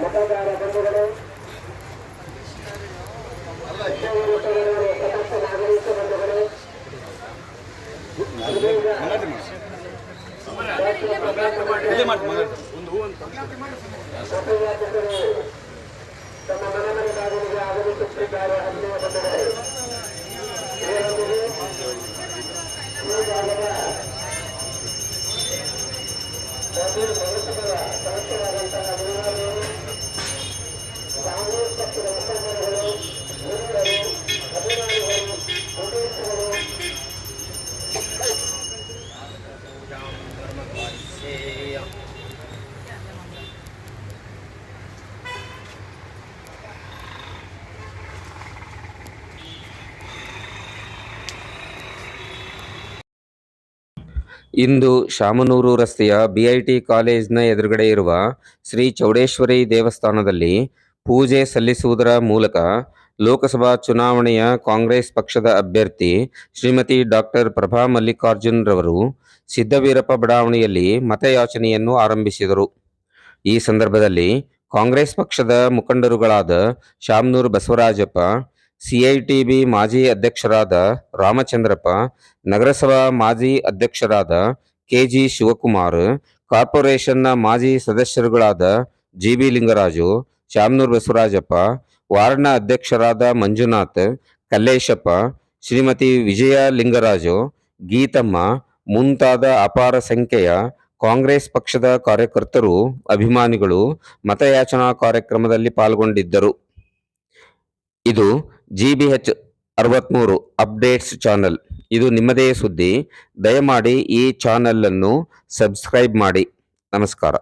ಮತದಾರ ಬಂಧುಗಳು, ನಾಗರಿಕ ಬಂಧುಗಳು, ತಮ್ಮ ಮನೆ ಮನೆ ಬಾಗಿಲಿಗೆ ಆಗಮಿಸುತ್ತಿದ್ದಾರೆ. ಹದಿನೈದು ಬಂಧುಗಳೇ, ಸದಸ್ಯರಾದಂತಹ ಮುನಿರಾಜರು, ಕಾಂಗ್ರೆಸ್ ಪಕ್ಷದ ಮುಖಂಡರುಗಳು, ಹಿರಿಯರು, ಅಭಿಮಾನಿಗಳು, ಉದ್ದೇಶಗಳು, ಇಂದು ಶಾಮನೂರು ರಸ್ತೆಯ ಬಿಐಟಿ ಕಾಲೇಜಿನ ಎದುರುಗಡೆ ಇರುವ ಶ್ರೀ ಚೌಡೇಶ್ವರಿ ದೇವಸ್ಥಾನದಲ್ಲಿ ಪೂಜೆ ಸಲ್ಲಿಸುವುದರ ಮೂಲಕ ಲೋಕಸಭಾ ಚುನಾವಣೆಯ ಕಾಂಗ್ರೆಸ್ ಪಕ್ಷದ ಅಭ್ಯರ್ಥಿ ಶ್ರೀಮತಿ ಡಾಕ್ಟರ್ ಪ್ರಭಾ ಮಲ್ಲಿಕಾರ್ಜುನ್ ರವರು ಸಿದ್ದವೀರಪ್ಪ ಬಡಾವಣೆಯಲ್ಲಿ ಮತಯಾಚನೆಯನ್ನು ಆರಂಭಿಸಿದರು. ಈ ಸಂದರ್ಭದಲ್ಲಿ ಕಾಂಗ್ರೆಸ್ ಪಕ್ಷದ ಮುಖಂಡರುಗಳಾದ ಶಾಮನೂರು ಬಸವರಾಜಪ್ಪ, ಸಿಐಟಿಬಿ ಮಾಜಿ ಅಧ್ಯಕ್ಷರಾದ ರಾಮಚಂದ್ರಪ್ಪ, ನಗರಸಭಾ ಮಾಜಿ ಅಧ್ಯಕ್ಷರಾದ ಕೆಜಿ ಶಿವಕುಮಾರ್, ಕಾರ್ಪೊರೇಷನ್ನ ಮಾಜಿ ಸದಸ್ಯರುಗಳಾದ ಜಿಬಿ ಲಿಂಗರಾಜು, ಶಾಮನೂರು ಬಸವರಾಜಪ್ಪ, ವಾರ್ಡ್ನ ಅಧ್ಯಕ್ಷರಾದ ಮಂಜುನಾಥ್, ಕಲ್ಲೇಶಪ್ಪ, ಶ್ರೀಮತಿ ವಿಜಯ ಲಿಂಗರಾಜು, ಗೀತಮ್ಮ ಮುಂತಾದ ಅಪಾರ ಸಂಖ್ಯೆಯ ಕಾಂಗ್ರೆಸ್ ಪಕ್ಷದ ಕಾರ್ಯಕರ್ತರು, ಅಭಿಮಾನಿಗಳು ಮತಯಾಚನಾ ಕಾರ್ಯಕ್ರಮದಲ್ಲಿ ಪಾಲ್ಗೊಂಡಿದ್ದರು. ಇದು GBH 63 ಅಪ್ಡೇಟ್ಸ್ ಚಾನಲ್. ಇದು ನಿಮ್ಮದೇ ಸುದ್ದಿ. ದಯಮಾಡಿ ಈ ಚಾನಲ್ ಅನ್ನು ಸಬ್ಸ್ಕ್ರೈಬ್ ಮಾಡಿ. ನಮಸ್ಕಾರ.